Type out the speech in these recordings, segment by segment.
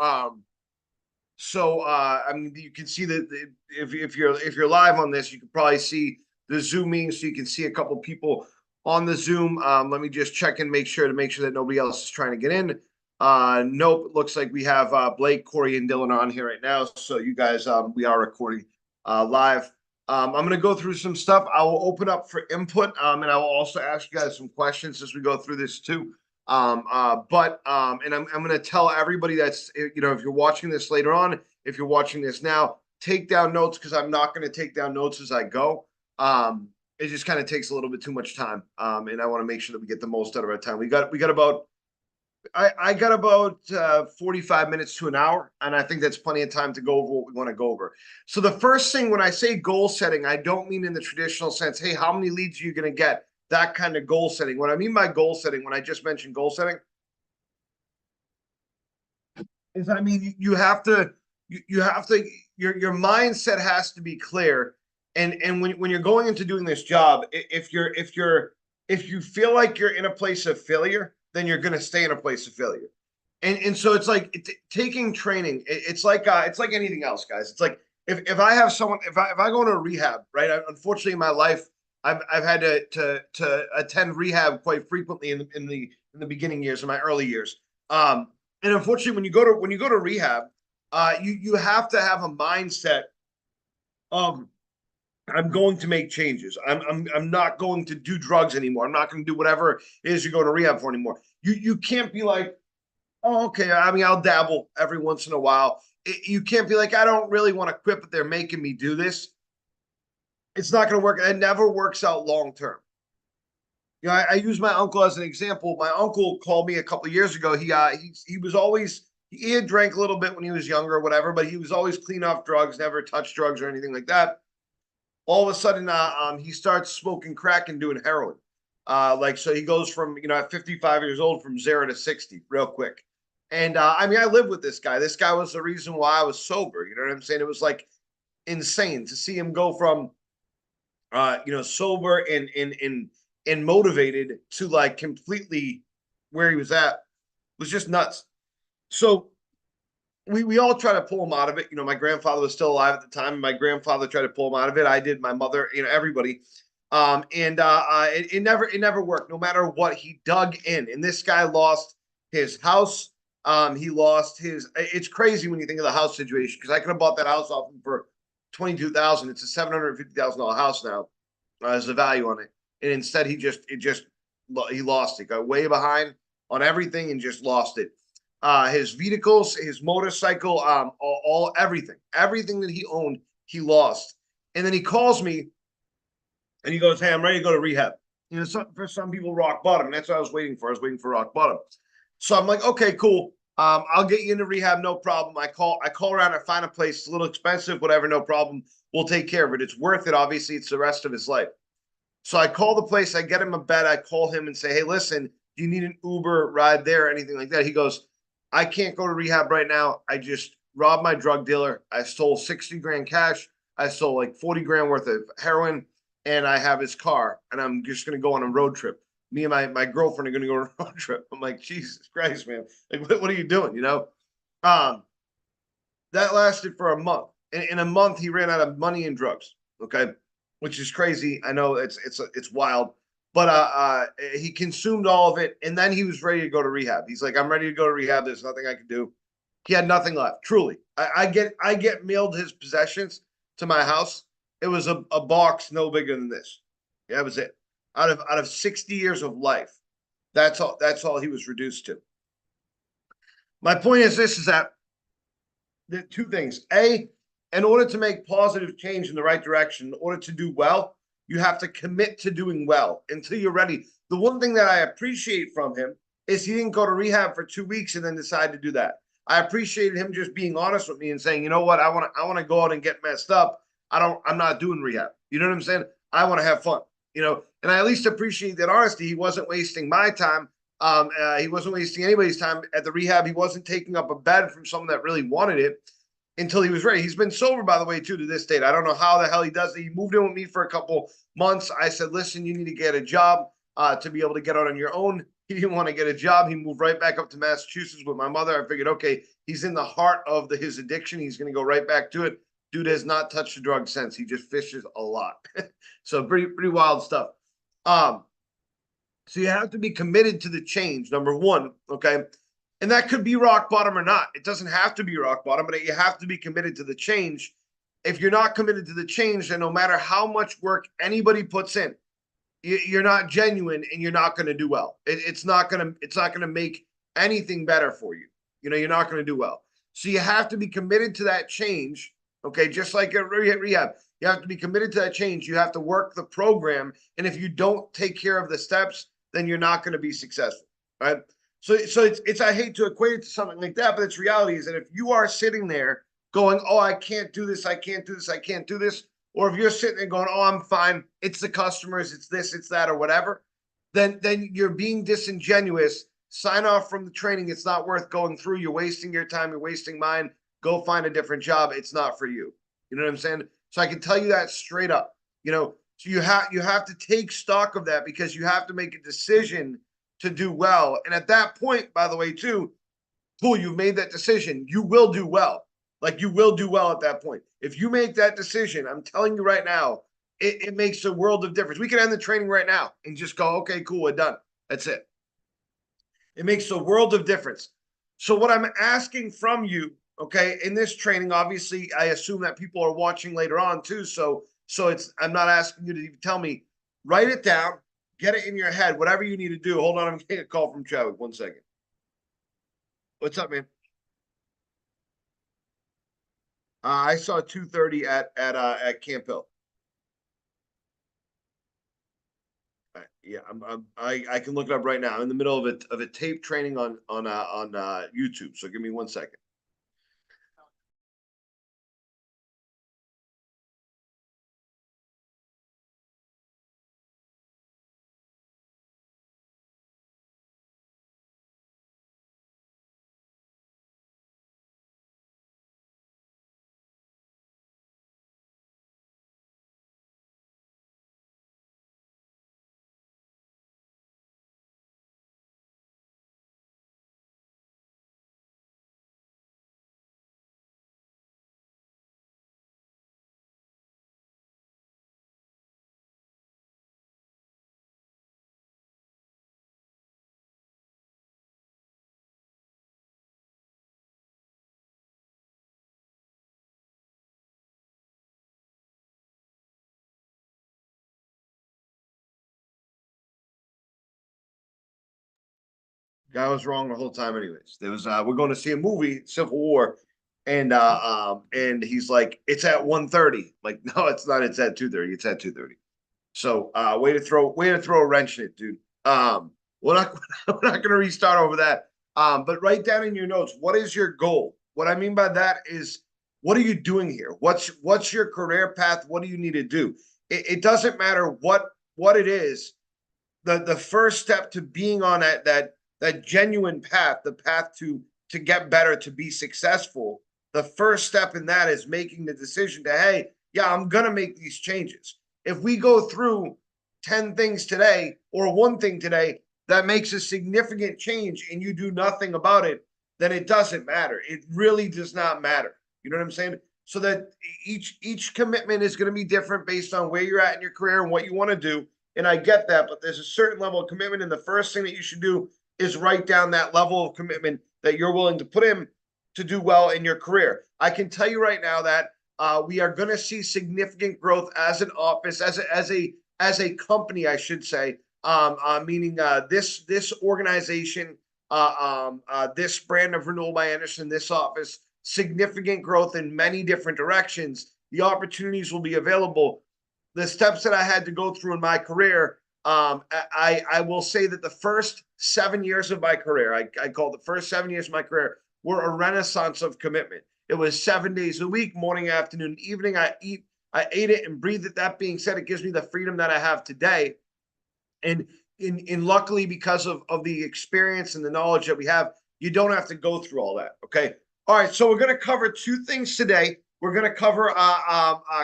I mean, you can see that if you're live on this, you can probably see the zooming, so you can see a couple people on the Zoom. Let me just check and make sure that nobody else is trying to get in. Nope, it looks like we have Blake, Corey, and Dylan on here right now. So you guys, we are recording live. I'm going to go through some stuff. I will open up for input, and I will also ask you guys some questions as we go through this too. And I'm going to tell everybody that's, if you're watching this later on, if you're watching this now, take down notes, because I'm not going to take down notes as I go. It just kind of takes a little bit too much time. And I want to make sure that we get the most out of our time. We got about, I got about 45 minutes to an hour, and I think that's plenty of time to go over what we want to go over. So the first thing, when I say goal setting, I don't mean in the traditional sense, hey, how many leads are you going to get? That kind of goal setting. What I mean by goal setting, when I just mentioned goal setting, is you have to your mindset has to be clear. And when you're going into doing this job, if you feel like you're in a place of failure, then you're going to stay in a place of failure. And so it's like taking training. It's like anything else, guys. It's like if I have someone, if I go into a rehab, right? Unfortunately, in my life, I've had to attend rehab quite frequently in the beginning years, in my early years. And unfortunately, when you go to rehab, you have to have a mindset of, I'm going to make changes. I'm not going to do drugs anymore. I'm not going to do whatever it is you go to rehab for anymore. You can't be like, oh, okay. I mean, I'll dabble every once in a while. You can't be like, I don't really want to quit, but they're making me do this. It's not going to work. It never works out long term. I use my uncle as an example. My uncle called me a couple of years ago. He had drank a little bit when he was younger or whatever, but he was always clean off drugs, never touched drugs or anything like that. All of a sudden, he starts smoking crack and doing heroin. So he goes from, at 55 years old, from 0 to 60 real quick. And I lived with this guy. This guy was the reason why I was sober. You know what I'm saying? It was like insane to see him go from, sober and motivated to like completely where he was at. It was just nuts. So we all try to pull him out of it. My grandfather was still alive at the time. My grandfather tried to pull him out of it. I did. My mother, everybody. It never worked. No matter what, he dug in. And this guy lost his house. He lost his. It's crazy when you think of the house situation, because I could have bought that house off him for $22,000. It's a $750,000 house now, as the value on it. And instead, he lost it. Got way behind on everything and just lost it. His vehicles, his motorcycle, everything that he owned, he lost. And then he calls me and he goes, hey, I'm ready to go to rehab. For some people, rock bottom. And that's what I was waiting for. I was waiting for rock bottom. So I'm like, okay, cool. I'll get you into rehab. No problem. I call around and find a place. It's a little expensive, whatever. No problem. We'll take care of it. It's worth it. Obviously, it's the rest of his life. So I call the place. I get him a bed. I call him and say, hey, listen, do you need an Uber ride there or anything like that? He goes, I can't go to rehab right now. I just robbed my drug dealer. I stole 60 grand cash. I stole like 40 grand worth of heroin, and I have his car, and I'm just going to go on a road trip. Me and my girlfriend are going to go on a road trip. I'm like, Jesus Christ, man. Like, what are you doing? That lasted for a month. In a month, he ran out of money and drugs. Okay. Which is crazy. I know it's wild. But he consumed all of it, and then he was ready to go to rehab. He's like, I'm ready to go to rehab. There's nothing I can do. He had nothing left. Truly. I get mailed his possessions to my house. It was a box no bigger than this. Yeah, that was it. Out of 60 years of life, that's all he was reduced to. My point is this: is that the two things. A, in order to make positive change in the right direction, in order to do well, you have to commit to doing well until you're ready. The one thing that I appreciate from him is he didn't go to rehab for 2 weeks and then decide to do that. I appreciated him just being honest with me and saying, you know what, I want to go out and get messed up. I'm not doing rehab. You know what I'm saying? I want to have fun. And I at least appreciate that honesty. He wasn't wasting my time. He wasn't wasting anybody's time at the rehab. He wasn't taking up a bed from someone that really wanted it until he was ready. He's been sober, by the way, too, to this date. I don't know how the hell he does it. He moved in with me for a couple months. I said, listen, you need to get a job to be able to get out on your own. He didn't want to get a job. He moved right back up to Massachusetts with my mother. I figured, okay, he's in the heart of his addiction. He's going to go right back to it. Dude has not touched a drug since. He just fishes a lot. So pretty wild stuff. Um, so you have to be committed to the change, number one, okay? And that could be rock bottom or not. It doesn't have to be rock bottom, but you have to be committed to the change. If you're not committed to the change, then no matter how much work anybody puts in, you're not genuine and you're not going to do well. It's not going to make anything better for you. You're not going to do well. So you have to be committed to that change. Okay. Just like at rehab, you have to be committed to that change. You have to work the program. And if you don't take care of the steps, then you're not going to be successful. Right. So it's, I hate to equate it to something like that, but it's reality is that if you are sitting there going, oh, I can't do this, I can't do this, I can't do this, or if you're sitting there going, oh, I'm fine, it's the customers, it's this, it's that, or whatever, then you're being disingenuous. Sign off from the training. It's not worth going through. You're wasting your time. You're wasting mine. Go find a different job. It's not for you. You know what I'm saying? So I can tell you that straight up. So you have to take stock of that because you have to make a decision to do well. And at that point, by the way, too, cool, you've made that decision. You will do well. Like you will do well at that point. If you make that decision, I'm telling you right now, it makes a world of difference. We can end the training right now and just go, okay, cool, we're done. That's it. It makes a world of difference. So what I'm asking from you, okay, in this training, obviously, I assume that people are watching later on too. So I'm not asking you to tell me. Write it down, get it in your head, whatever you need to do. Hold on, I'm getting a call from Chadwick. 1 second. What's up, man? I saw 2:30 at Camp Hill. Yeah, I can look it up right now. I'm in the middle of a tape training on YouTube. So give me 1 second. Guy was wrong the whole time. Anyways, there was we're going to see a movie, Civil War, and he's like, it's at 1:30. Like, no, it's not. It's at 2:30. It's at 2:30. So way to throw a wrench in it, dude. We're not we're not gonna restart over that. But write down in your notes, what is your goal? What I mean by that is, what are you doing here? What's your career path? What do you need to do? It doesn't matter what it is. The first step to being on that genuine path, the path to get better, to be successful, the first step in that is making the decision to, hey, yeah, I'm gonna make these changes. If we go through 10 things today or one thing today that makes a significant change and you do nothing about it, then it doesn't matter. It really does not matter. You know what I'm saying? So that each commitment is going to be different based on where you're at in your career and what you want to do. And I get that, but there's a certain level of commitment. And the first thing that you should do is write down that level of commitment that you're willing to put in to do well in your career. I can tell you right now that we are going to see significant growth as an office, as a company, I should say. Meaning this organization, this brand of Renewal by Anderson, this office, significant growth in many different directions. The opportunities will be available. The steps that I had to go through in my career, I will say that the first 7 years of my career, I call the first 7 years of my career, were a renaissance of commitment. It was 7 days a week, morning, afternoon, evening. I ate it and breathed it. That being said, it gives me the freedom that I have today. And in luckily, because of the experience and the knowledge that we have, you don't have to go through all that. Okay. All right. So we're going to cover two things today. We're going to cover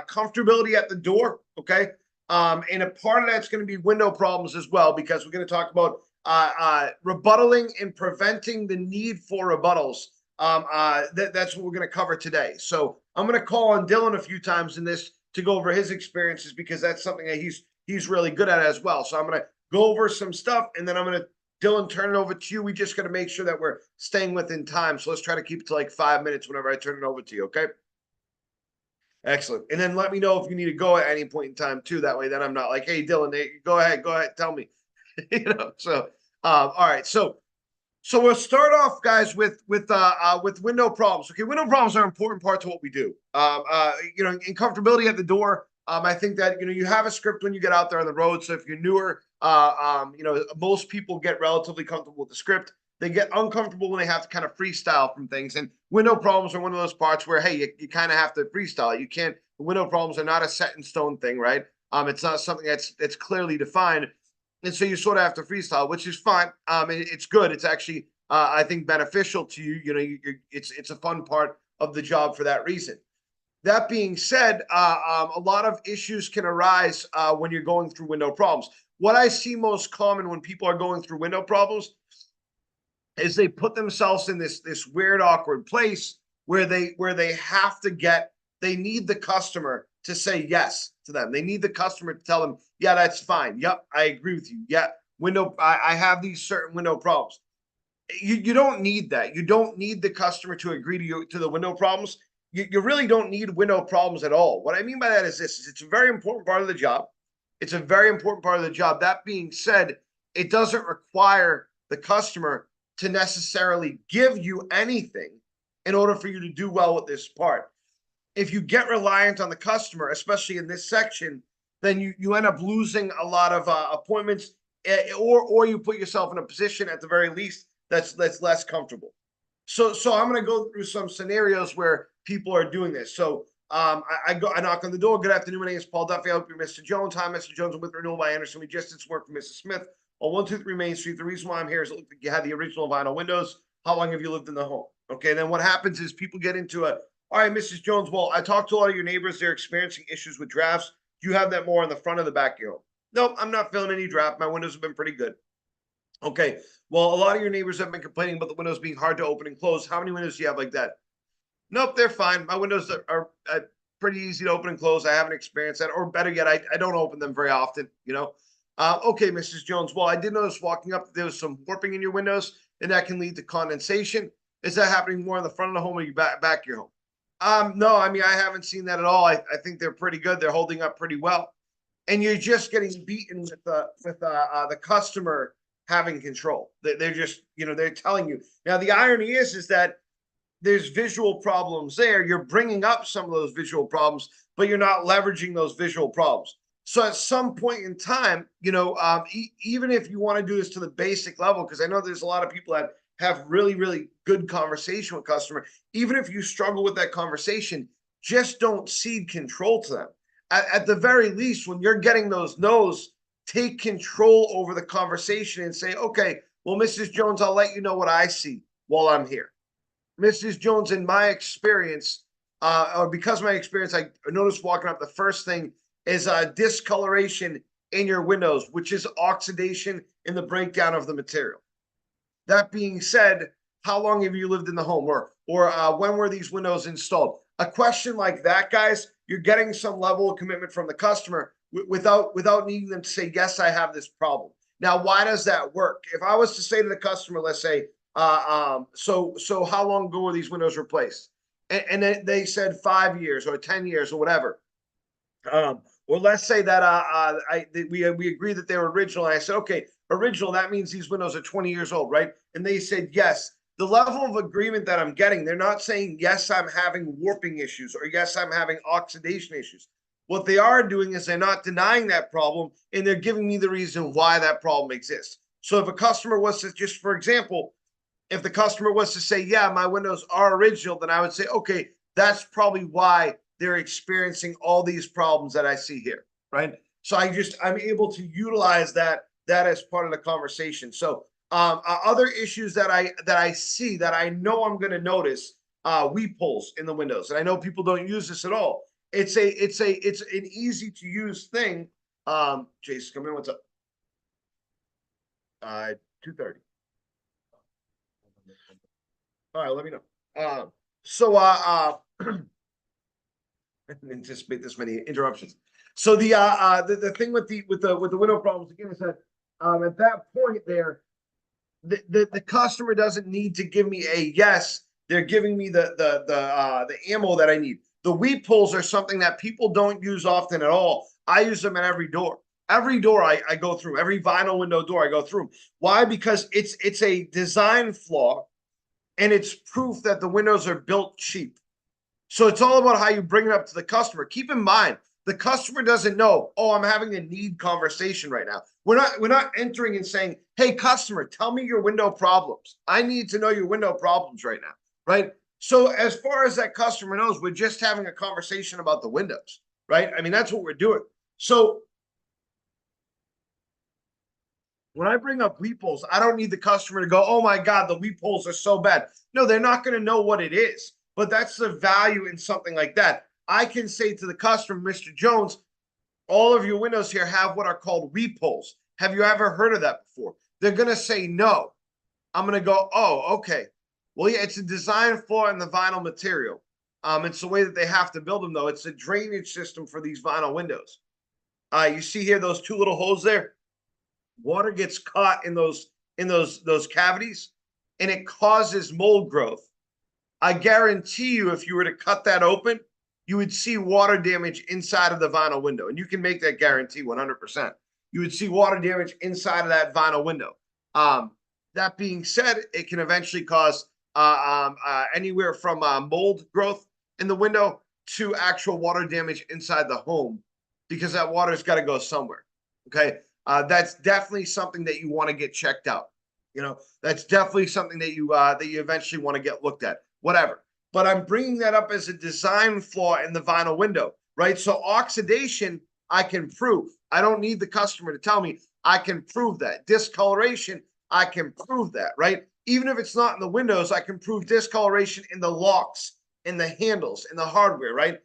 comfortability at the door. Okay. And a part of that's going to be window problems as well, because we're going to talk about rebuttaling and preventing the need for rebuttals. That's what we're going to cover today. So I'm going to call on Dylan a few times in this to go over his experiences, because that's something that he's really good at as well. So I'm going to go over some stuff, and then I'm going to, Dylan, turn it over to you. We just got to make sure that we're staying within time. So let's try to keep it to like 5 minutes whenever I turn it over to you. Okay. Excellent. And then let me know if you need to go at any point in time too. That way, then I'm not like, hey, Dylan, go ahead, tell me. So all right. So we'll start off, guys, with window problems. Okay, window problems are an important part to what we do. In comfortability at the door. I think that you have a script when you get out there on the road. So if you're newer, most people get relatively comfortable with the script. They get uncomfortable when they have to kind of freestyle from things. And window problems are one of those parts where, hey, you kind of have to freestyle. You can't. The window problems are not a set in stone thing, right? It's not something that's clearly defined. And so you sort of have to freestyle, which is fine. It's good. It's actually, I think, beneficial to you. It's a fun part of the job for that reason. That being said, a lot of issues can arise when you're going through window problems. What I see most common when people are going through window problems is they put themselves in this weird, awkward place where they have to they need the customer to say yes to them. They need the customer to tell them, yeah, that's fine. Yep, I agree with you. Yeah, I have these certain window problems. You don't need that. You don't need the customer to agree to the window problems. You really don't need window problems at all. What I mean by that is this: it's a very important part of the job. It's a very important part of the job. That being said, it doesn't require the customer to necessarily give you anything in order for you to do well with this part. If you get reliant on the customer, especially in this section, then you end up losing a lot of appointments, or you put yourself in a position at the very least that's less comfortable. So I'm going to go through some scenarios where people are doing this. So I knock on the door. Good afternoon. My name is Paul Duffy. I hope you're Mr. Jones. Hi, Mr. Jones. I'm with Renewal by Anderson. We just did some work for Mrs. Smith on 123 Main Street. The reason why I'm here is it looked like you had the original vinyl windows. How long have you lived in the home? Okay, then what happens is people get into all right, Mrs. Jones, well, I talked to a lot of your neighbors. They're experiencing issues with drafts. Do you have that more on the front of the back of your home? Nope, I'm not feeling any draft. My windows have been pretty good. Okay, well, a lot of your neighbors have been complaining about the windows being hard to open and close. How many windows do you have like that? Nope, they're fine. My windows are pretty easy to open and close. I haven't experienced that. Or better yet, I don't open them very often, Okay, Mrs. Jones, well, I did notice walking up that there was some warping in your windows, and that can lead to condensation. Is that happening more in the front of the home or you back of your home? No, I mean, I haven't seen that at all. I think they're pretty good. They're holding up pretty well. And you're just getting beaten with the customer having control. They're just, they're telling you. Now, the irony is that there's visual problems there. You're bringing up some of those visual problems, but you're not leveraging those visual problems. So at some point in time, even if you want to do this to the basic level, because I know there's a lot of people that have really, really good conversation with customer. Even if you struggle with that conversation, just don't cede control to them. At the very least, when you're getting those no's, take control over the conversation and say, okay, well, Mrs. Jones, I'll let you know what I see while I'm here. Mrs. Jones, in my experience, or because of my experience, I noticed walking up, the first thing is discoloration in your windows, which is oxidation in the breakdown of the material. That being said, how long have you lived in the home, or when were these windows installed? A question like that, guys, you're getting some level of commitment from the customer without needing them to say, yes, I have this problem. Now, why does that work? If I was to say to the customer, let's say, so how long ago were these windows replaced? And then they said 5 years or 10 years or whatever. Or let's say that we agree that they're original. And I said, okay, original, that means these windows are 20 years old, right? And they said, yes. The level of agreement that I'm getting, they're not saying, yes, I'm having warping issues, or yes, I'm having oxidation issues. What they are doing is they're not denying that problem, and they're giving me the reason why that problem exists. So if a customer was to, just for example, if the customer was to say, yeah, my windows are original, then I would say, okay, that's probably why they're experiencing all these problems that I see here, right? So I'm able to utilize that as part of the conversation. So other issues that I see that I know I'm going to notice, weep holes in the windows, and I know people don't use this at all. It's an easy to use thing. Jason, come in. What's up? 2:30. All right, let me know. So I didn't anticipate this many interruptions. So the thing with the window problems again is that at that point there, the customer doesn't need to give me a yes. They're giving me the ammo that I need. The weep pulls are something that people don't use often at all. I use them at every door. Every door I go through, every vinyl window door I go through. Why? Because it's a design flaw and it's proof that the windows are built cheap. So it's all about how you bring it up to the customer. Keep in mind, the customer doesn't know, oh, I'm having a need conversation right now. We're not entering and saying, hey, customer, tell me your window problems. I need to know your window problems right now, right? So as far as that customer knows, we're just having a conversation about the windows, right? I mean, that's what we're doing. So when I bring up weep holes, I don't need the customer to go, oh my God, the weep holes are so bad. No, they're not going to know what it is. But that's the value in something like that. I can say to the customer, Mr. Jones, all of your windows here have what are called weep holes. Have you ever heard of that before? They're going to say no. I'm going to go, oh, okay. Well, yeah, it's a design flaw in the vinyl material. It's the way that they have to build them, though. It's a drainage system for these vinyl windows. You see here those two little holes there? Water gets caught in those cavities, and it causes mold growth. I guarantee you, if you were to cut that open, you would see water damage inside of the vinyl window. And you can make that guarantee 100%. You would see water damage inside of that vinyl window. That being said, it can eventually cause anywhere from mold growth in the window to actual water damage inside the home, because that water's got to go somewhere. Okay. That's definitely something that you want to get checked out. You know, that's definitely something that you eventually want to get looked at. Whatever. But I'm bringing that up as a design flaw in the vinyl window, right? So oxidation, I can prove. I don't need the customer to tell me. I can prove that. Discoloration, I can prove that, right? Even if it's not in the windows, I can prove discoloration in the locks, in the handles, in the hardware, right?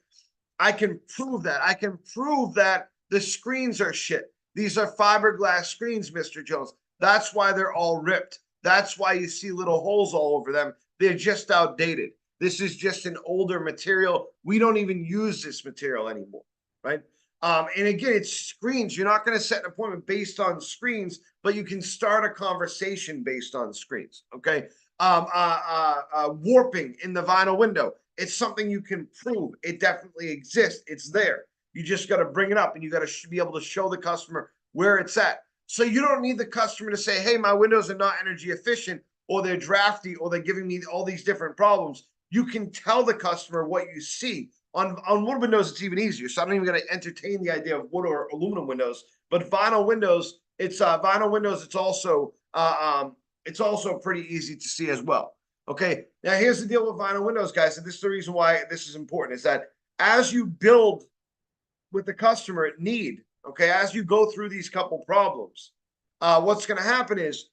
I can prove that. I can prove that the screens are shit. These are fiberglass screens, Mr. Jones. That's why they're all ripped. That's why you see little holes all over them. They're just outdated. This is just an older material. We don't even use this material anymore, right? And again, it's screens. You're not going to set an appointment based on screens, but you can start a conversation based on screens, okay? Warping in the vinyl window. It's something you can prove. It definitely exists. It's there. You just got to bring it up, and you got to be able to show the customer where it's at. So you don't need the customer to say, hey, my windows are not energy efficient, or they're drafty, or they're giving me all these different problems. You can tell the customer what you see. On wood windows, it's even easier. So I don't even got to entertain the idea of wood or aluminum windows. But vinyl windows, it's also pretty easy to see as well. Okay. Now here's the deal with vinyl windows, guys. And this is the reason why this is important, is that as you build with the customer need, okay, as you go through these couple problems, what's going to happen is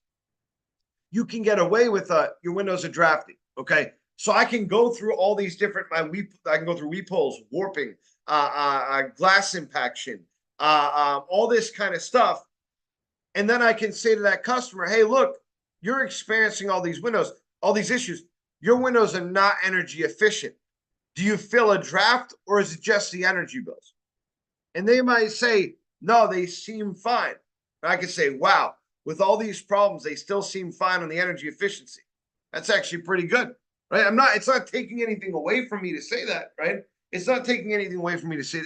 you can get away with your windows are drafty. Okay. So I can go through all these different, I can go through weep holes, warping, glass impaction, all this kind of stuff. And then I can say to that customer, hey, look, you're experiencing all these windows, all these issues. Your windows are not energy efficient. Do you feel a draft, or is it just the energy bills? And they might say, no, they seem fine. And I could say, wow, with all these problems, they still seem fine on the energy efficiency. That's actually pretty good, right? It's not taking anything away from me to say that, right? It's not taking anything away from me to say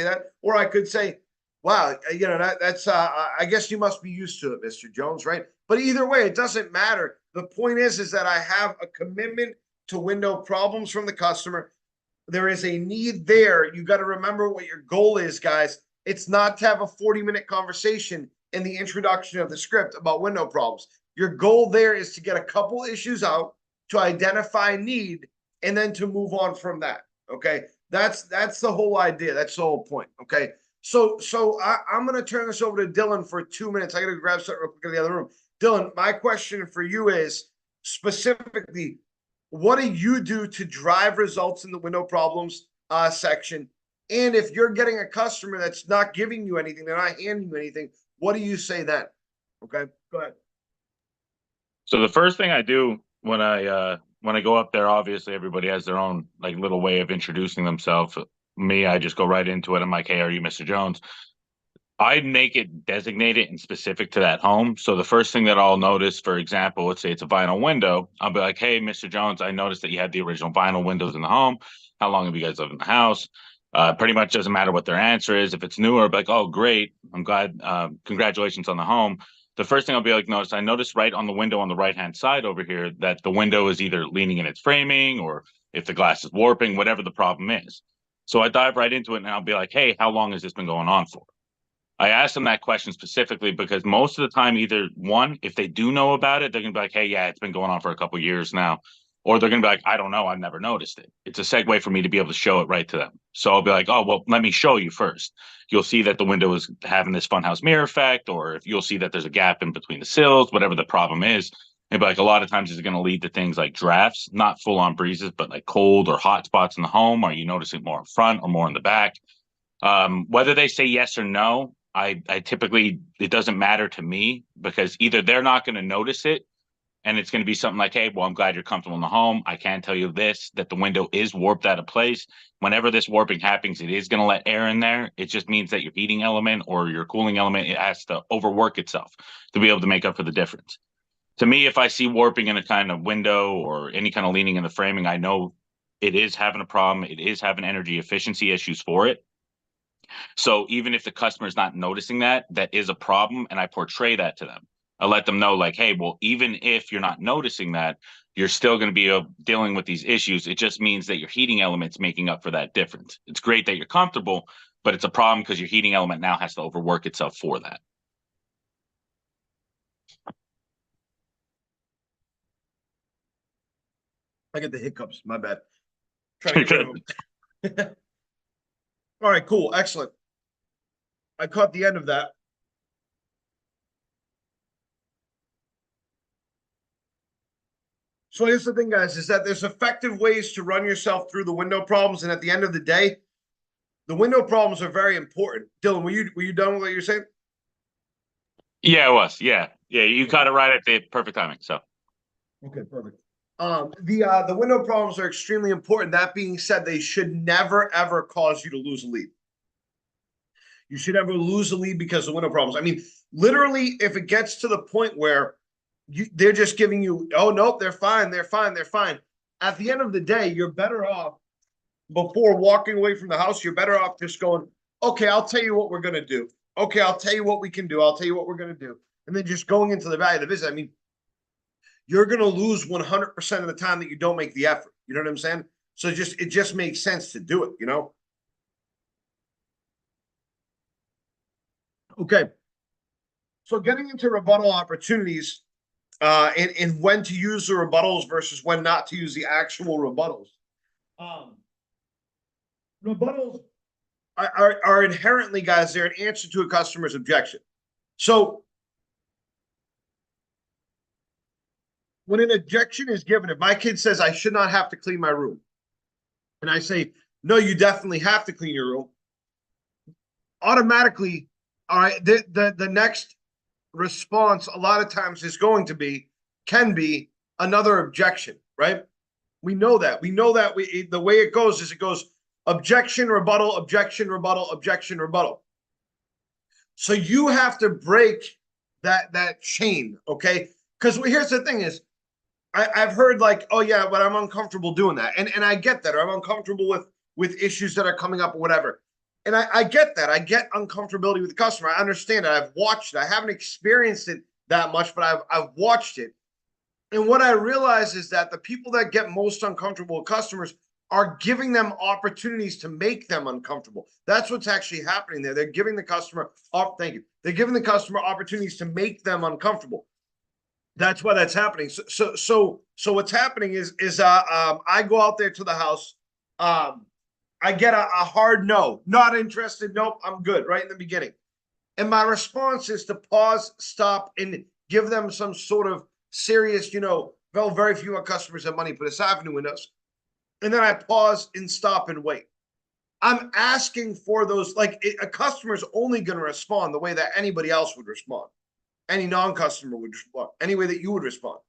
that. Or I could say, wow, that's I guess you must be used to it, Mr. Jones, right? But either way, it doesn't matter. The point is that I have a commitment to window problems from the customer. There is a need there. You got to remember what your goal is, guys. It's not to have a 40-minute conversation in the introduction of the script about window problems. Your goal there is to get a couple issues out, to identify need, and then to move on from that. Okay, that's the whole idea. That's the whole point. Okay, so I'm going to turn this over to Dylan for 2 minutes. I got to grab something real quick in the other room. Dylan, my question for you is specifically, what do you do to drive results in the window problems section? And if you're getting a customer that's not giving you anything, they're not handing you anything, what do you say then? Okay, go ahead. So the first thing I do when I go up there, obviously everybody has their own like little way of introducing themselves. Me, I just go right into it. I'm like, "Hey, are you Mr. Jones?" I'd make it designated and specific to that home. So the first thing that I'll notice, for example, let's say it's a vinyl window, I'll be like, "Hey, Mr. Jones, I noticed that you had the original vinyl windows in the home. How long have you guys lived in the house?" Pretty much doesn't matter what their answer is. If it's newer, I'll be like, "Oh, great. I'm glad. Congratulations on the home." The first thing I'll be like, "Notice, I noticed right on the window on the right-hand side over here that the window is either leaning in its framing or if the glass is warping, whatever the problem is." So I dive right into it and I'll be like, "Hey, how long has this been going on for?" I asked them that question specifically because most of the time, either one, if they do know about it, they're gonna be like, "Hey, yeah, it's been going on for a couple of years now," or they're gonna be like, "I don't know, I've never noticed it." It's a segue for me to be able to show it right to them. So I'll be like, "Oh, well, let me show you first. You'll see that the window is having this funhouse mirror effect, or if you'll see that there's a gap in between the sills, whatever the problem is." And like a lot of times it's going to lead to things like drafts, not full on breezes, but like cold or hot spots in the home. Are you noticing more in front or more in the back? Whether they say yes or no, I typically, it doesn't matter to me because either they're not going to notice it and it's going to be something like, "Hey, well, I'm glad you're comfortable in the home. I can tell you this, that the window is warped out of place. Whenever this warping happens, it is going to let air in there. It just means that your heating element or your cooling element, it has to overwork itself to be able to make up for the difference." To me, if I see warping in a kind of window or any kind of leaning in the framing, I know it is having a problem. It is having energy efficiency issues for it. So even if the customer is not noticing that, that is a problem, and I portray that to them. I let them know, like, "Hey, well, even if you're not noticing that, you're still going to be dealing with these issues. It just means that your heating element's making up for that difference. It's great that you're comfortable, but it's a problem because your heating element now has to overwork itself for that." I get the hiccups. My bad. Trying to get rid of them. All right, cool, excellent. I caught the end of that. So here's the thing, guys, is that there's effective ways to run yourself through the window problems, and at the end of the day, the window problems are very important. Dylan, were you done with what you're saying? Yeah, it was. Yeah, yeah, you caught it right at the perfect timing. So Okay, perfect. The window problems are extremely important. That being said, they should never ever cause you to lose a lead. You should never lose a lead because of window problems. I mean, literally, if it gets to the point where they're just giving you, "Oh nope, they're fine, they're fine, they're fine." At the end of the day, you're better off before walking away from the house. You're better off just going, "Okay, I'll tell you what we're gonna do. Okay, I'll tell you what we can do. I'll tell you what we're gonna do," and then just going into the value of the visit. I mean, you're gonna lose 100% of the time that you don't make the effort. You know what I'm saying? So it just makes sense to do it. You know? Okay. So getting into rebuttal opportunities, and when to use the rebuttals versus when not to use the actual rebuttals. Um, Rebuttals are inherently, guys, they're an answer to a customer's objection. So when an objection is given, if my kid says I should not have to clean my room, and I say, "No, you definitely have to clean your room," automatically, all right, the next response a lot of times is going to be, can be, another objection, right? We know that. We know that the way it goes is it goes objection, rebuttal, objection, rebuttal, objection, rebuttal. So you have to break that chain, okay? Because here's the thing is, I've heard like, "Oh yeah, but I'm uncomfortable doing that," and I get that. Or, "I'm uncomfortable with issues that are coming up or whatever," and I get that. I get uncomfortability with the customer. I understand it. I've watched it. I haven't experienced it that much, but I've watched it. And what I realize is that the people that get most uncomfortable with customers are giving them opportunities to make them uncomfortable. That's what's actually happening there. They're giving the customer, oh, thank you. They're giving the customer opportunities to make them uncomfortable. That's why that's happening. So what's happening is I go out there to the house. I get a hard no, not interested. Nope, I'm good right in the beginning. And my response is to pause, stop, and give them some sort of serious, well, very few of our customers have money put aside for new windows. And then I pause and stop and wait. I'm asking for those, like a customer's only going to respond the way that anybody else would respond. Any non-customer would respond, any way that you would respond.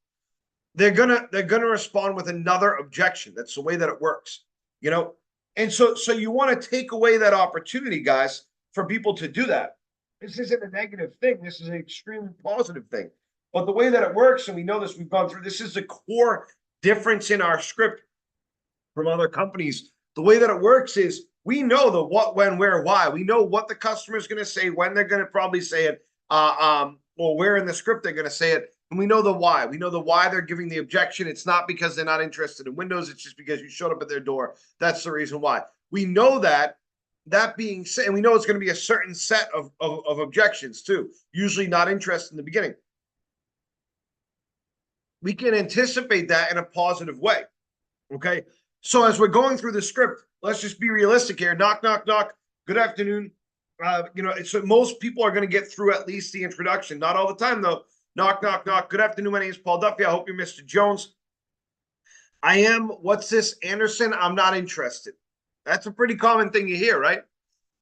they're gonna respond with another objection. That's the way that it works, you know. And so you want to take away that opportunity, guys, for people to do that. This isn't a negative thing. This is an extremely positive thing. But the way that it works, and we know this, we've gone through. This is the core difference in our script from other companies. The way that it works is we know the what, when, where, why. We know what the customer is going to say, when they're going to probably say it, or where in the script they're going to say it. And we know the why. We know the why they're giving the objection. It's not because they're not interested in Windows. It's just because you showed up at their door. That's the reason why. We know that. That being said, and we know it's going to be a certain set of objections too, usually not interested in the beginning. We can anticipate that in a positive way. Okay. So as we're going through the script, let's just be realistic here. Knock, knock, knock. Good afternoon. So most people are going to get through at least the introduction. Not all the time, though. Knock, knock, knock. Good afternoon. My name is Paul Duffy. I hope you're Mr. Jones. I am, what's this, Anderson? I'm not interested. That's a pretty common thing you hear, right?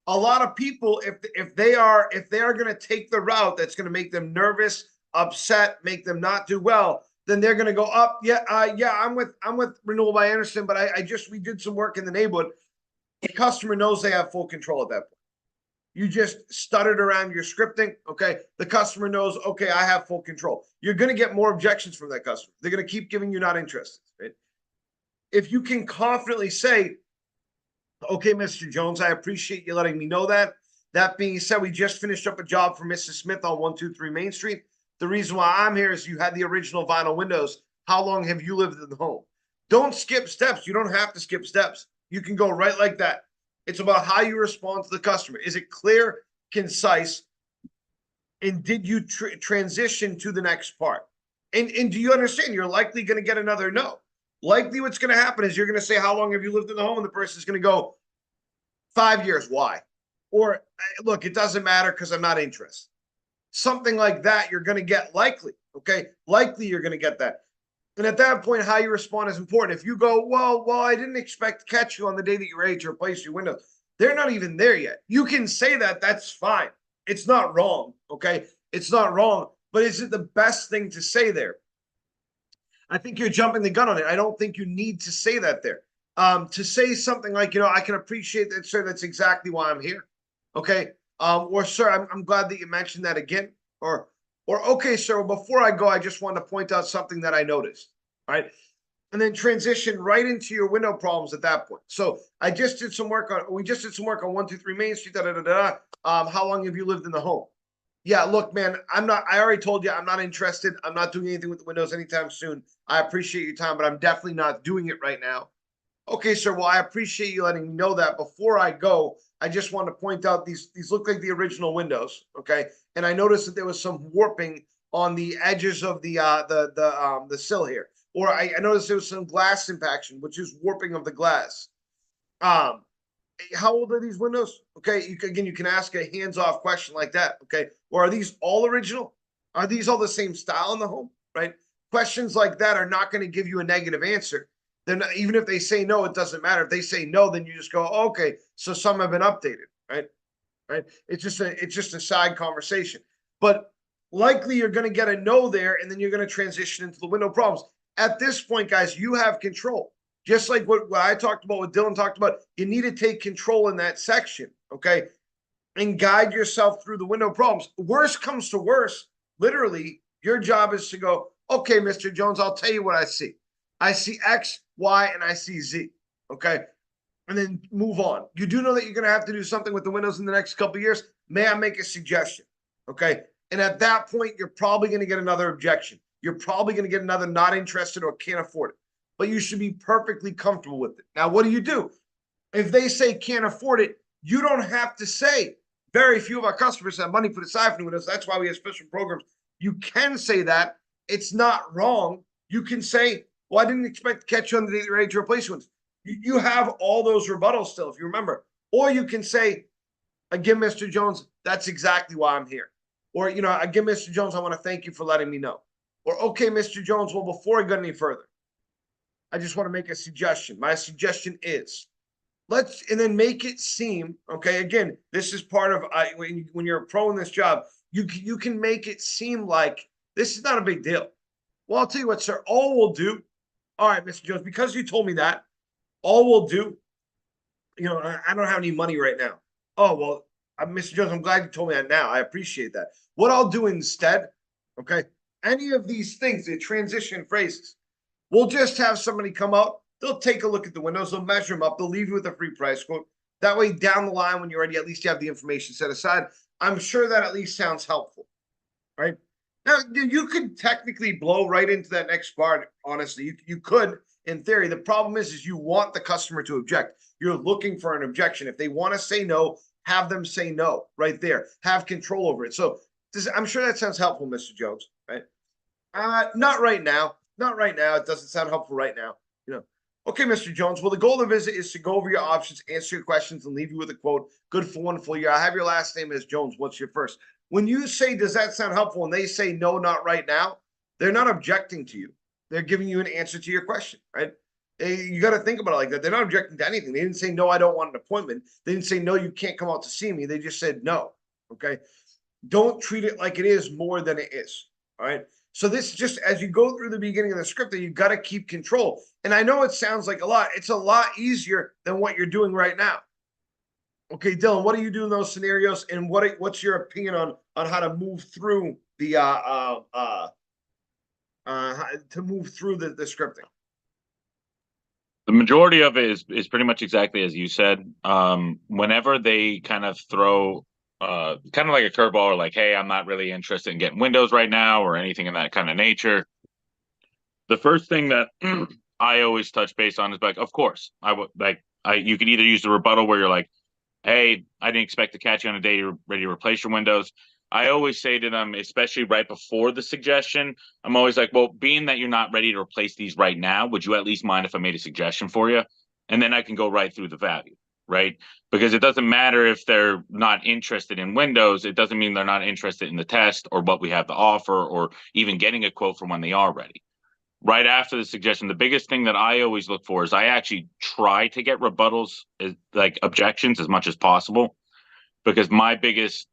A lot of people, if they are going to take the route that's going to make them nervous, upset, make them not do well, then they're going to go up. Yeah, I'm with Renewal by Anderson, but we did some work in the neighborhood. The customer knows they have full control at that point. You just stuttered around your scripting. Okay. The customer knows, okay, I have full control. You're going to get more objections from that customer. They're going to keep giving you not interested. Right? If you can confidently say, okay, Mr. Jones, I appreciate you letting me know that. That being said, we just finished up a job for Mrs. Smith on 123 Main Street. The reason why I'm here is you had the original vinyl windows. How long have you lived in the home? Don't skip steps. You don't have to skip steps. You can go right like that. It's about how you respond to the customer. Is it clear, concise, and did you transition to the next part? And do you understand? You're likely going to get another no. Likely what's going to happen is you're going to say, how long have you lived in the home? And the person's going to go, 5 years. Why? Or, look, it doesn't matter because I'm not interested. Something like that you're going to get likely. Okay? Likely you're going to get that. And at that point, how you respond is important. If you go, well, I didn't expect to catch you on the day that you're ready to replace your windows. They're not even there yet. You can say that. That's fine. It's not wrong. Okay? It's not wrong. But is it the best thing to say there? I think you're jumping the gun on it. I don't think you need to say that there. To say something like, I can appreciate that, sir. That's exactly why I'm here. Okay? Or, sir, I'm glad that you mentioned that again. Or, okay, sir, well, before I go, I just wanted to point out something that I noticed. All right. And then transition right into your window problems at that point. So we just did some work on 123 Main Street. How long have you lived in the home? Yeah, look, man, I already told you I'm not interested. I'm not doing anything with the windows anytime soon. I appreciate your time, but I'm definitely not doing it right now. Okay, sir. Well, I appreciate you letting me know that. Before I go, I just want to point out these look like the original windows. Okay. And I noticed that there was some warping on the edges of the sill here. Or I noticed there was some glass impaction, which is warping of the glass. How old are these windows? Okay. You can ask a hands-off question like that. Okay. Or are these all original? Are these all the same style in the home? Right. Questions like that are not going to give you a negative answer. Then even if they say no, it doesn't matter. If they say no, then you just go, okay, so some have been updated, right? Right. It's just a side conversation. But likely you're going to get a no there, and then you're going to transition into the window problems. At this point, guys, you have control. Just like what I talked about, what Dylan talked about, you need to take control in that section, okay? And guide yourself through the window problems. Worst comes to worst, literally, your job is to go, okay, Mr. Jones, I'll tell you what I see. I see X, Y, and I see Z. Okay. And then move on. You do know that you're going to have to do something with the windows in the next couple of years. May I make a suggestion? Okay. And at that point, you're probably going to get another objection. You're probably going to get another not interested or can't afford it. But you should be perfectly comfortable with it. Now, what do? If they say can't afford it, you don't have to say. Very few of our customers have money put aside for windows. That's why we have special programs. You can say that. It's not wrong. You can say, well, I didn't expect to catch you on the day you're ready to replace ones. You have all those rebuttals still, if you remember. Or you can say, again, Mr. Jones, that's exactly why I'm here. Or, again, Mr. Jones, I want to thank you for letting me know. Or, okay, Mr. Jones, well, before I go any further, I just want to make a suggestion. My suggestion is, and then make it seem, okay, again, this is part of, when you're a pro in this job, you can make it seem like this is not a big deal. Well, I'll tell you what, sir. All we'll do, all right, Mr. Jones, because you told me that, all we'll do, I don't have any money right now. Oh, well, Mr. Jones, I'm glad you told me that now. I appreciate that. What I'll do instead, okay, any of these things, the transition phrases, we'll just have somebody come out. They'll take a look at the windows. They'll measure them up. They'll leave you with a free price quote. That way, down the line, when you're ready, at least you have the information set aside. I'm sure that at least sounds helpful, right? Now, you could technically blow right into that next bar. Honestly, you could, in theory. The problem is you want the customer to object. You're looking for an objection. If they want to say no, have them say no right there. Have control over it. So I'm sure that sounds helpful, Mr. Jones, right? Not right now. Not right now. It doesn't sound helpful right now. Okay, Mr. Jones. Well, the goal of the visit is to go over your options, answer your questions, and leave you with a quote. Good for one full year. I have your last name as Jones. What's your first? When you say, does that sound helpful? And they say, no, not right now, they're not objecting to you. They're giving you an answer to your question, right? You got to think about it like that. They're not objecting to anything. They didn't say, no, I don't want an appointment. They didn't say, no, you can't come out to see me. They just said, no. Okay. Don't treat it like it is more than it is. All right. So this just as you go through the beginning of the script, that you got to keep control. And I know it sounds like a lot. It's a lot easier than what you're doing right now. Okay, Dylan, what do you do in those scenarios, and what's your opinion on how to move through the to move through the scripting? The majority of it is pretty much exactly as you said. Whenever they kind of throw kind of like a curveball, or like, hey, I'm not really interested in getting windows right now or anything in that kind of nature, the first thing that I always touch base on is like, of course, I would like you could either use the rebuttal where you're like, hey, I didn't expect to catch you on a day you're ready to replace your windows. I always say to them, especially right before the suggestion, I'm always like, well, being that you're not ready to replace these right now, would you at least mind if I made a suggestion for you? And then I can go right through the value, right? Because it doesn't matter if they're not interested in windows. It doesn't mean they're not interested in the test or what we have to offer or even getting a quote from when they are ready. Right after the suggestion, the biggest thing that I always look for is I actually try to get rebuttals, like objections, as much as possible, because my biggest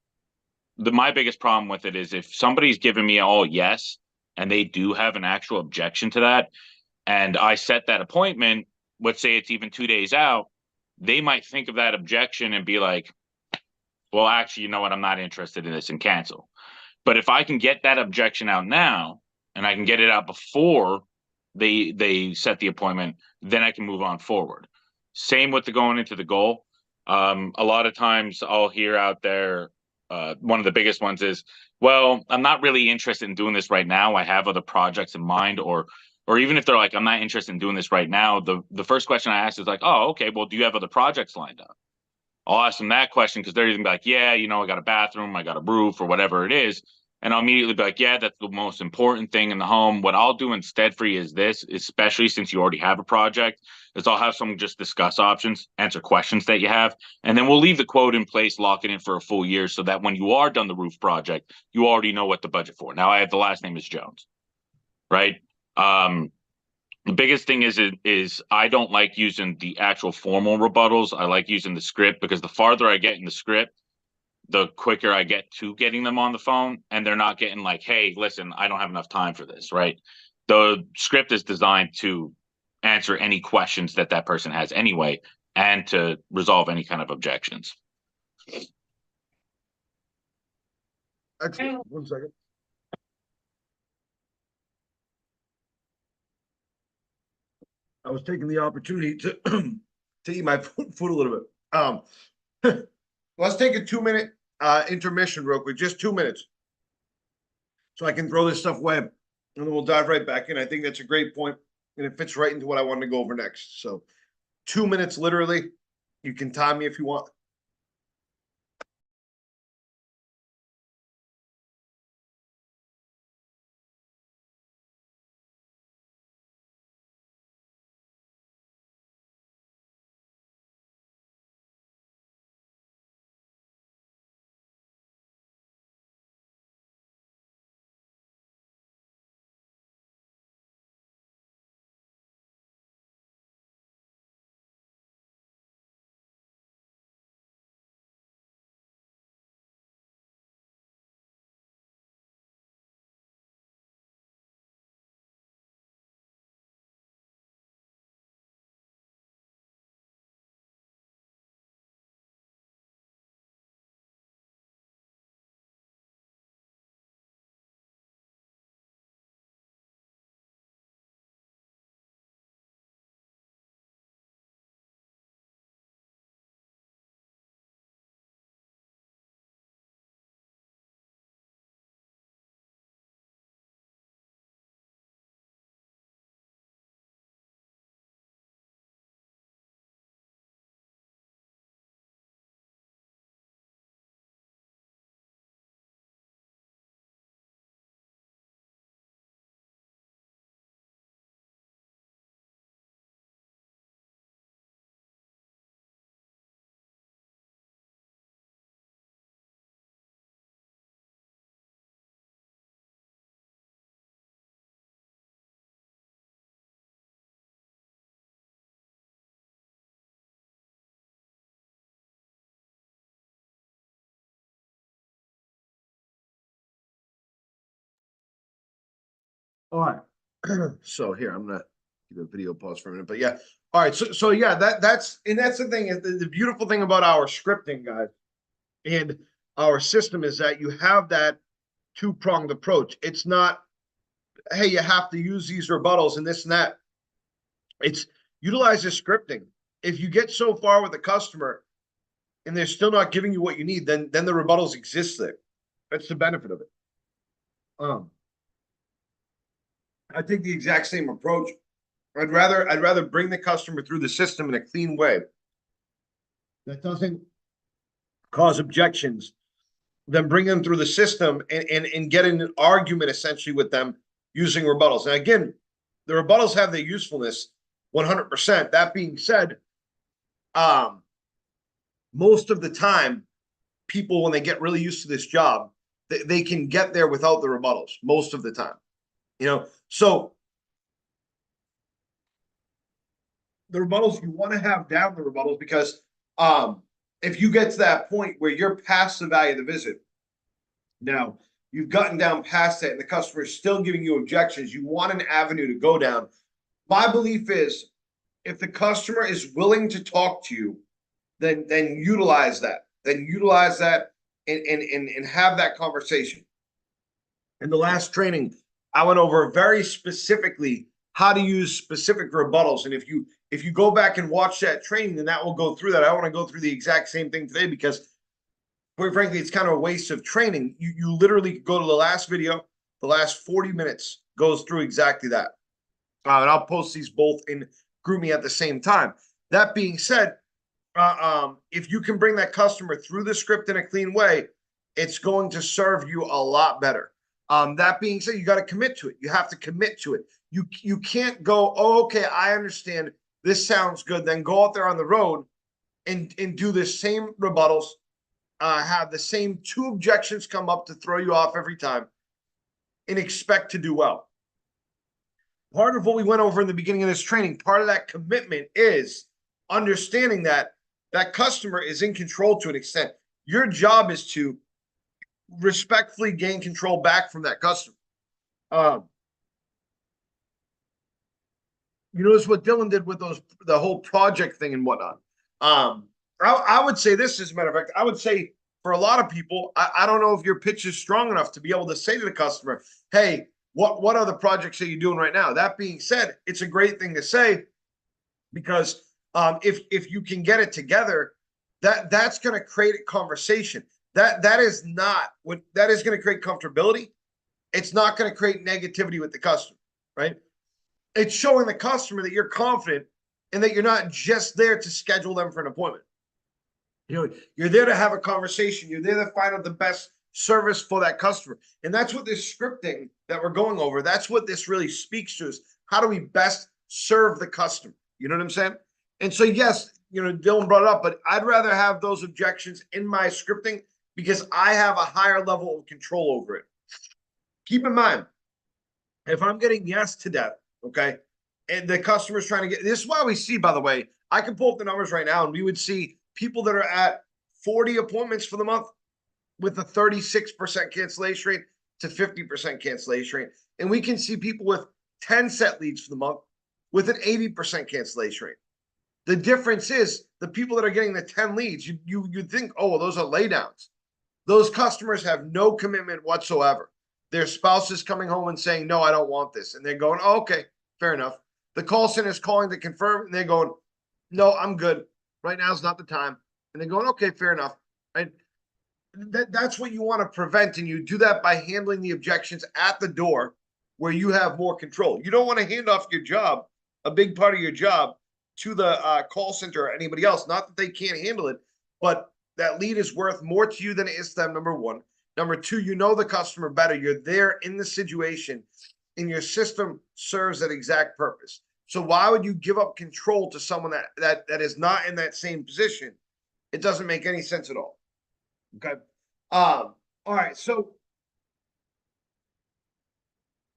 problem with it is if somebody's giving me all yes and they do have an actual objection to that, and I set that appointment, let's say it's even 2 days out, they might think of that objection and be like, well, actually, you know what, I'm not interested in this, and cancel. But if I can get that objection out now, and I can get it out before they set the appointment, then I can move on forward. Same with the going into the goal. A lot of times I'll hear out there, one of the biggest ones is, well, I'm not really interested in doing this right now. I have other projects in mind, or even if they're like, I'm not interested in doing this right now, the first question I ask is like, oh, okay, well, do you have other projects lined up? I'll ask them that question because they're either gonna be like, yeah, I got a bathroom, I got a roof, or whatever it is. And I'll immediately be like, yeah, that's the most important thing in the home. What I'll do instead for you is this, especially since you already have a project, is I'll have someone just discuss options, answer questions that you have, and then we'll leave the quote in place, lock it in for a full year so that when you are done the roof project, you already know what the budget for. Now I have the last name is Jones, right? The biggest thing is I don't like using the actual formal rebuttals. I like using the script because the farther I get in the script, the quicker I get to getting them on the phone, and they're not getting like, hey, listen, I don't have enough time for this, right? The script is designed to answer any questions that that person has anyway, and to resolve any kind of objections. Excellent. 1 second. I was taking the opportunity to to eat my food a little bit. Let's take a 2 minute intermission real quick, just 2 minutes, so I can throw this stuff away, and then we'll dive right back in. I think that's a great point, and it fits right into what I wanted to go over next. So 2 minutes, literally. You can time me if you want. All right. So here, I'm gonna keep the video pause for a minute, but yeah. All right. So yeah, that's the thing. The beautiful thing about our scripting, guys, and our system is that you have that two-pronged approach. It's not, hey, you have to use these rebuttals and this and that. It's utilize the scripting. If you get so far with the customer and they're still not giving you what you need, then the rebuttals exist there. That's the benefit of it. Um, I take the exact same approach. I'd rather bring the customer through the system in a clean way that doesn't cause objections than bring them through the system and get in an argument essentially with them using rebuttals. And again, the rebuttals have their usefulness 100%. That being said, um, most of the time, people, when they get really used to this job, they can get there without the rebuttals most of the time. So the rebuttals, you want to have down the rebuttals because if you get to that point where you're past the value of the visit, now you've gotten down past that and the customer is still giving you objections, you want an avenue to go down. My belief is if the customer is willing to talk to you, then utilize that. Then utilize that and have that conversation. In the last training, I went over very specifically how to use specific rebuttals. And if you go back and watch that training, then that will go through that. I want to go through the exact same thing today because, quite frankly, it's kind of a waste of training. You literally go to the last video, the last 40 minutes goes through exactly that. And I'll post these both in GroupMe at the same time. That being said, if you can bring that customer through the script in a clean way, it's going to serve you a lot better. That being said, you got to commit to it. You have to commit to it. You can't go, oh, okay, I understand. This sounds good. Then go out there on the road and do the same rebuttals, have the same two objections come up to throw you off every time, and expect to do well. Part of what we went over in the beginning of this training, part of that commitment is understanding that that customer is in control to an extent. Your job is to respectfully gain control back from that customer. You notice what Dylan did with the whole project thing and whatnot. I would say this, as a matter of fact, I would say for a lot of people, I don't know if your pitch is strong enough to be able to say to the customer, hey, what are the projects that you're doing right now? That being said, it's a great thing to say because if you can get it together, that's going to create a conversation. That is not what that is going to create comfortability. It's not going to create negativity with the customer, right? It's showing the customer that you're confident and that you're not just there to schedule them for an appointment. You're there to have a conversation. You're there to find out the best service for that customer. And that's what this scripting that we're going over, that's what this really speaks to is how do we best serve the customer? You know what I'm saying? And so, yes, Dylan brought it up, but I'd rather have those objections in my scripting because I have a higher level of control over it. Keep in mind, if I'm getting yes to death, okay, and the customer's trying to get this is why we see, by the way, I can pull up the numbers right now and we would see people that are at 40 appointments for the month with a 36% cancellation rate to 50% cancellation rate. And we can see people with 10 set leads for the month with an 80% cancellation rate. The difference is the people that are getting the 10 leads, you think, oh, well, those are laydowns. Those customers have no commitment whatsoever. Their spouse is coming home and saying, no, I don't want this. And they're going, oh, okay, fair enough. The call center is calling to confirm, and they're going, no, I'm good. Right now is not the time. And they're going, okay, fair enough. Right? That's what you want to prevent. And you do that by handling the objections at the door where you have more control. You don't want to hand off your job, a big part of your job, to the call center or anybody else. Not that they can't handle it, but that lead is worth more to you than it is to them, number one. Number two, you know the customer better. You're there in the situation, and your system serves that exact purpose. So why would you give up control to someone that is not in that same position? It doesn't make any sense at all. Okay. All right. So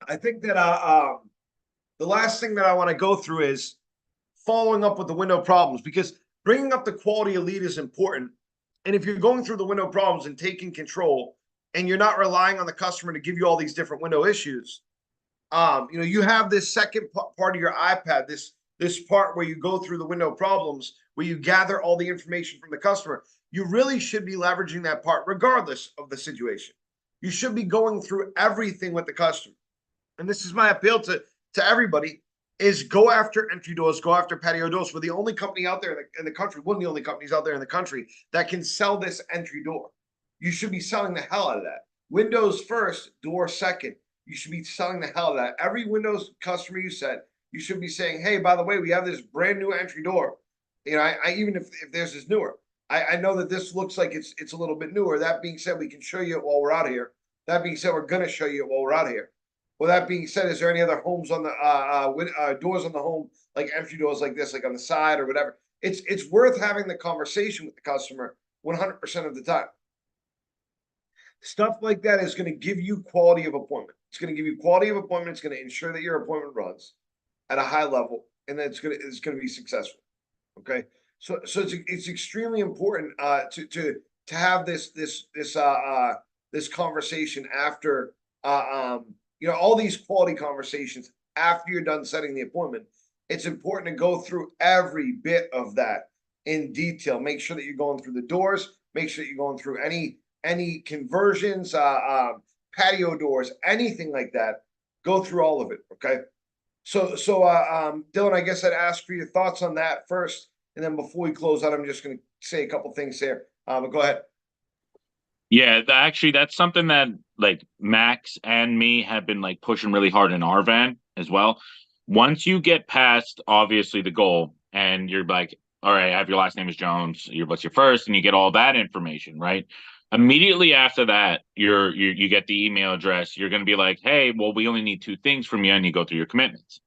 I think that the last thing that I want to go through is following up with the window problems, because bringing up the quality of lead is important. And if you're going through the window problems and taking control, and you're not relying on the customer to give you all these different window issues, You have this second part of your iPad, this part where you go through the window problems, where you gather all the information from the customer. You really should be leveraging that part regardless of the situation. You should be going through everything with the customer. And this is my appeal to everybody, is go after entry doors, go after patio doors. We're the only company out there in the country, one of the only companies out there in the country that can sell this entry door. You should be selling the hell out of that. Windows first, door second. You should be selling the hell out of that. Every Windows customer you said, you should be saying, hey, by the way, we have this brand new entry door. I even if theirs is newer, I know that this looks like it's a little bit newer. That being said, we can show you it while we're out here. That being said, we're gonna show you it while we're out here. Well, that being said, is there any other homes on the doors on the home, like entry doors like this, like on the side or whatever? It's worth having the conversation with the customer 100% of the time. Stuff like that is going to give you quality of appointment. It's going to give you quality of appointment. It's going to ensure that your appointment runs at a high level, and that it's going to be successful. Okay, so it's extremely important to have this conversation after all these quality conversations after you're done setting the appointment. It's important to go through every bit of that in detail. Make sure that you're going through the doors. Make sure that you're going through any conversions, patio doors, anything like that. Go through all of it. Okay. So Dylan, I guess I'd ask for your thoughts on that first, and then before we close out, I'm just going to say a couple things here. But go ahead. Yeah, actually, that's something that like Max and me have been like pushing really hard in our van as well. Once you get past obviously the goal, and you're like, all right, I have your last name is Jones. What's your first, and you get all that information, right? Immediately after that, you get the email address. You're going to be like, hey, well, we only need two things from you, and you go through your commitments.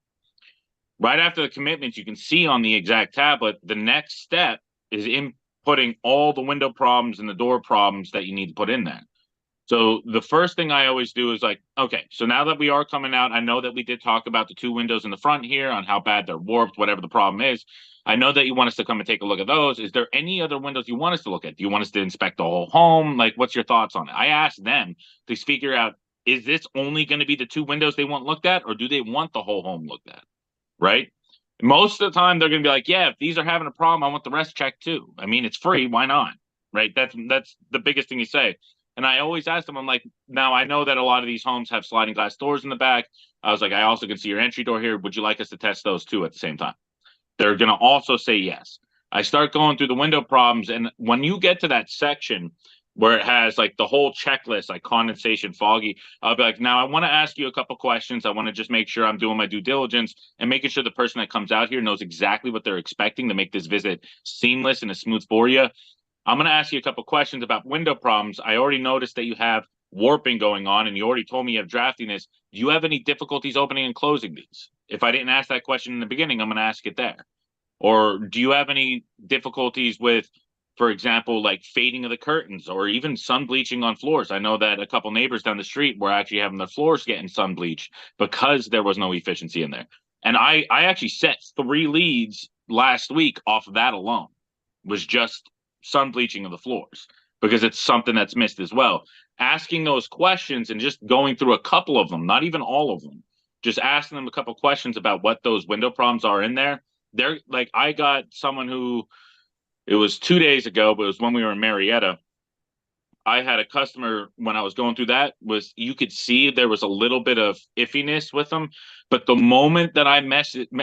Right after the commitments, you can see on the exact tablet the next step is inputting all the window problems and the door problems that you need to put in there. So the first thing I always do is like, okay, so now that we are coming out, I know that we did talk about the two windows in the front here on how bad they're warped, whatever the problem is. I know that you want us to come and take a look at those. Is there any other windows you want us to look at? Do you want us to inspect the whole home? Like, what's your thoughts on it? I asked them to figure out, is this only going to be the two windows they want looked at, or do they want the whole home looked at? Right? Most of the time, they're going to be like, yeah, if these are having a problem, I want the rest checked too. I mean, it's free. Why not? Right? That's the biggest thing you say. And I always ask them, I'm like, now I know that a lot of these homes have sliding glass doors in the back. I was like, I also can see your entry door here. Would you like us to test those too at the same time? They're going to also say yes. I start going through the window problems. And when you get to that section where it has like the whole checklist, like condensation, foggy, I'll be like, now I want to ask you a couple questions. I want to just make sure I'm doing my due diligence and making sure the person that comes out here knows exactly what they're expecting to make this visit seamless and as smooth for you. I'm going to ask you a couple questions about window problems. I already noticed that you have warping going on, and you already told me you have draftiness. Do you have any difficulties opening and closing these? If I didn't ask that question in the beginning, I'm going to ask it there. Or do you have any difficulties with, for example, like fading of the curtains or even sun bleaching on floors? I know that a couple neighbors down the street were actually having their floors getting sun bleached because there was no efficiency in there. And I actually set 3 leads last week off of that alone, was just sun bleaching of the floors, because it's something that's missed as well. Asking those questions and just going through a couple of them, not even all of them, just asking them a couple questions about what those window problems are in there. They're like, I got someone who, it was 2 days ago, but it was when we were in Marietta. I had a customer when I was going through that, was you could see there was a little bit of iffiness with them. But the moment that I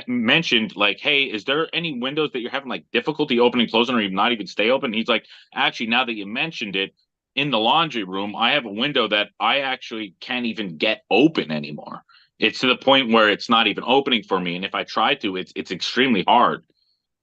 mentioned, like, hey, is there any windows that you're having like difficulty opening, closing, or even not even stay open? He's like, actually, now that you mentioned it, in the laundry room, I have a window that I actually can't even get open anymore. It's to the point where it's not even opening for me. And if I try to, it's extremely hard.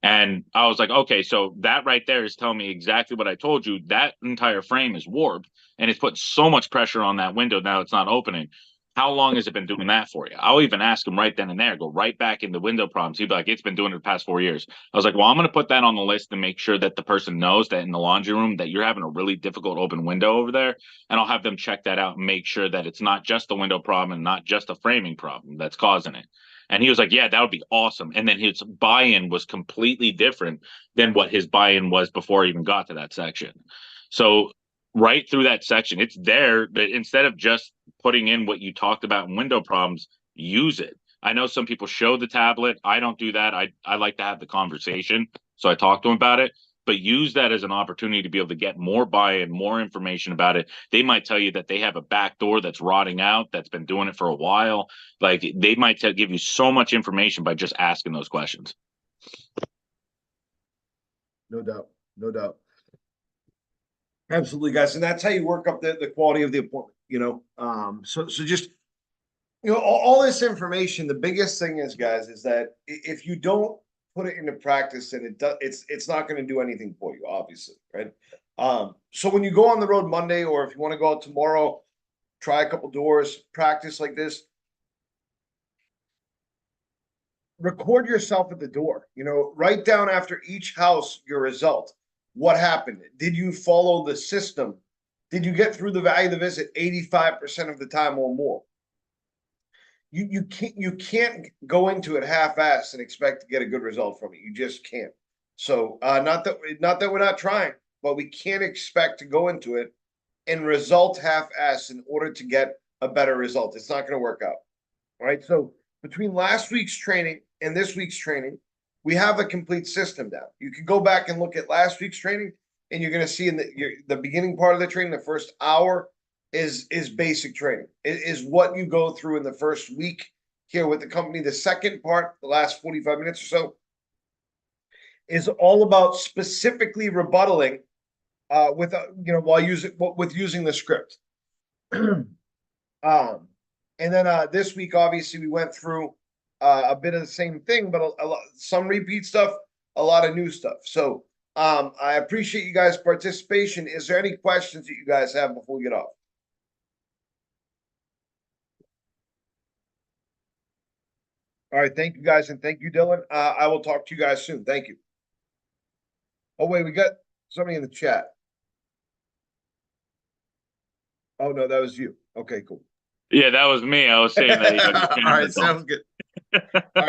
And I was like, okay, so that right there is telling me exactly what I told you. That entire frame is warped, and it's put so much pressure on that window. Now it's not opening. How long has it been doing that for you? I'll even ask him right then and there, go right back into window problems. He'd be like, it's been doing it the past 4 years. I was like, well, I'm going to put that on the list to make sure that the person knows that in the laundry room that you're having a really difficult open window over there. And I'll have them check that out and make sure that it's not just the window problem and not just a framing problem that's causing it. And he was like, yeah, that would be awesome. And then his buy-in was completely different than what his buy-in was before he even got to that section. So right through that section, it's there, but instead of just putting in what you talked about in window problems, use it. I know some people show the tablet. I don't do that. I like to have the conversation. So I talk to them about it, but use that as an opportunity to be able to get more buy-in, more information about it. They might tell you that they have a back door that's rotting out, that's been doing it for a while. Like they might give you so much information by just asking those questions. No doubt. No doubt. Absolutely, guys. And that's how you work up the quality of the appointment, you know. So just all this information, the biggest thing is, guys, is that if you don't put it into practice, then it's not going to do anything for you, obviously, right? So when you go on the road Monday, or if you want to go out tomorrow, try a couple doors, practice like this. Record yourself at the door. Write down after each house your result. What happened? Did you follow the system? Did you get through the value of the visit 85% of the time or more? You can't go into it half-assed and expect to get a good result from it. You just can't. So not that we're not trying, but we can't expect to go into it and result half-assed in order to get a better result. It's not going to work out. All right. So between last week's training and this week's training, we have a complete system now. You can go back and look at last week's training, and you're going to see in the beginning part of the training, the first hour is basic training. It is what you go through in the first week here with the company. The second part, the last 45 minutes or so, is all about specifically rebuttaling with while using the script. And then this week, obviously, we went through a bit of the same thing, but some repeat stuff, a lot of new stuff. So I appreciate you guys' participation. Is there any questions that you guys have before we get off? All right, thank you guys, and thank you, Dylan. I will talk to you guys soon. Thank you. Oh wait, we got somebody in the chat. Oh no, that was you. Okay, cool. Yeah, that was me. I was saying that. All right, sounds good. All right.